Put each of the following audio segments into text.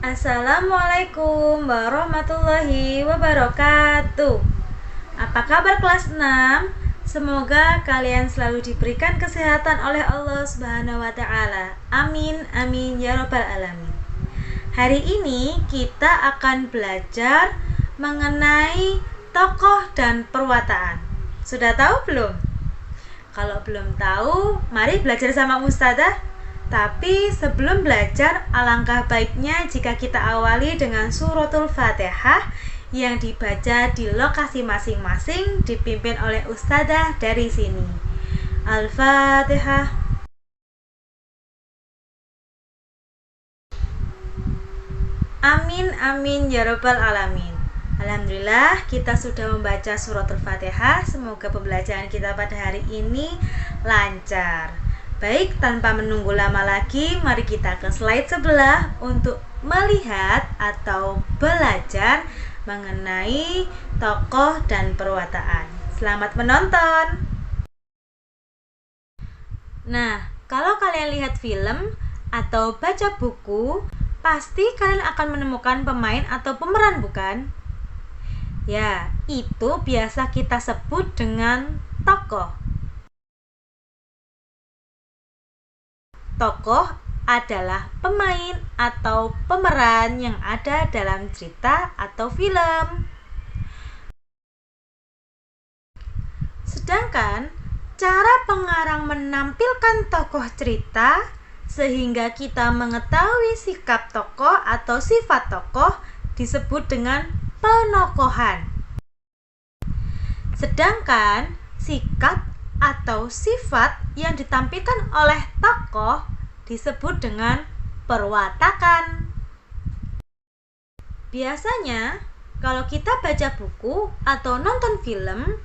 Assalamualaikum warahmatullahi wabarakatuh. Apa kabar kelas 6? Semoga kalian selalu diberikan kesehatan oleh Allah Subhanahu wa taala. Amin amin ya rabbal alamin. Hari ini kita akan belajar mengenai tokoh dan perwataan. Sudah tahu belum? Kalau belum tahu, mari belajar sama Ustazah. Tapi sebelum belajar, alangkah baiknya jika kita awali dengan suratul Fatihah yang dibaca di lokasi masing-masing dipimpin oleh Ustazah dari sini. Al-Fatihah. Amin amin ya rabbal alamin. Alhamdulillah kita sudah membaca suratul Fatihah. Semoga pembelajaran kita pada hari ini lancar. Baik, tanpa menunggu lama lagi, mari kita ke slide sebelah untuk melihat atau belajar mengenai tokoh dan perwataan. Selamat menonton. Nah, kalau kalian lihat film atau baca buku, pasti kalian akan menemukan pemain atau pemeran, bukan? Ya, itu biasa kita sebut dengan tokoh. Tokoh adalah pemain atau pemeran yang ada dalam cerita atau film. Sedangkan cara pengarang menampilkan tokoh cerita sehingga kita mengetahui sikap tokoh atau sifat tokoh disebut dengan penokohan. Sedangkan sikap atau sifat yang ditampilkan oleh tokoh disebut dengan perwatakan. Biasanya, kalau kita baca buku atau nonton film,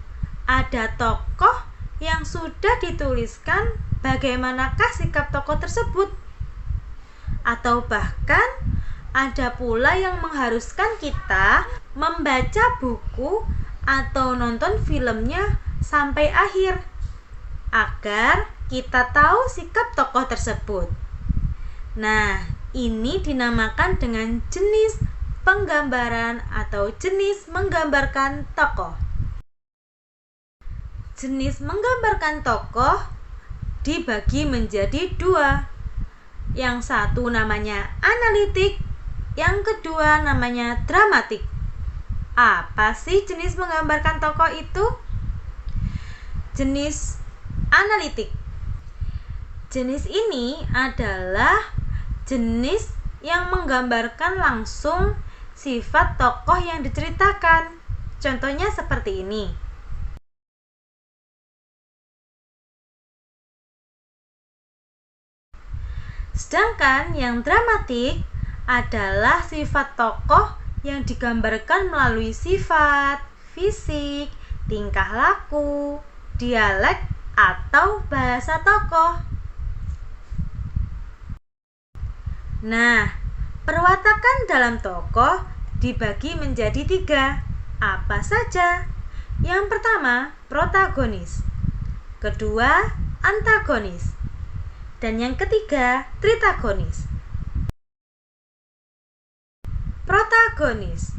ada tokoh yang sudah dituliskan bagaimanakah sikap tokoh tersebut. Atau bahkan ada pula yang mengharuskan kita membaca buku atau nonton filmnya sampai akhir agar kita tahu sikap tokoh tersebut. Nah, ini dinamakan dengan jenis penggambaran atau jenis menggambarkan tokoh. Jenis menggambarkan tokoh dibagi menjadi dua. Yang satu namanya analitik, yang kedua namanya dramatik. Apa sih jenis menggambarkan tokoh itu? Jenis analitik. Jenis ini adalah jenis yang menggambarkan langsung sifat tokoh yang diceritakan. Contohnya seperti ini. Sedangkan yang dramatik adalah sifat tokoh yang digambarkan melalui sifat, fisik, tingkah laku, dialek, atau bahasa tokoh. Nah, perwatakan dalam tokoh dibagi menjadi 3. Apa saja? Yang pertama, protagonis. Kedua, antagonis. Dan yang ketiga, tritagonis. Protagonis.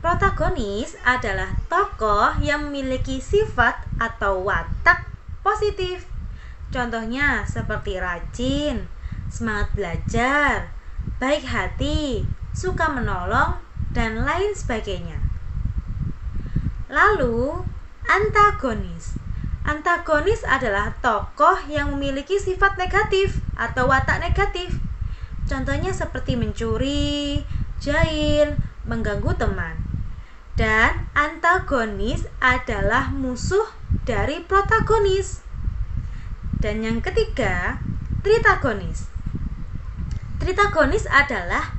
Protagonis adalah tokoh yang memiliki sifat atau watak positif. Contohnya seperti rajin, semangat belajar, baik hati, suka menolong, dan lain sebagainya. Lalu, antagonis. Antagonis adalah tokoh yang memiliki sifat negatif atau watak negatif. Contohnya seperti mencuri, jahil, mengganggu teman. Dan antagonis adalah musuh dari protagonis. Dan yang ketiga, tritagonis. Tritagonis adalah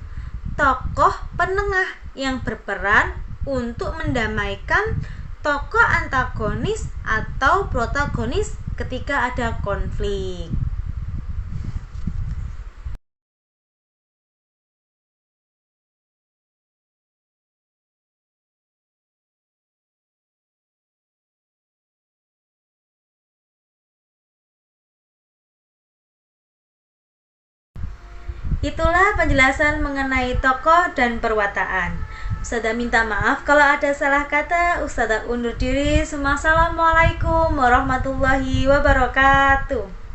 tokoh penengah yang berperan untuk mendamaikan tokoh antagonis atau protagonis ketika ada konflik. Itulah penjelasan mengenai tokoh dan perwataan. Ustazah minta maaf kalau ada salah kata. Ustazah undur diri. Assalamualaikum warahmatullahi wabarakatuh.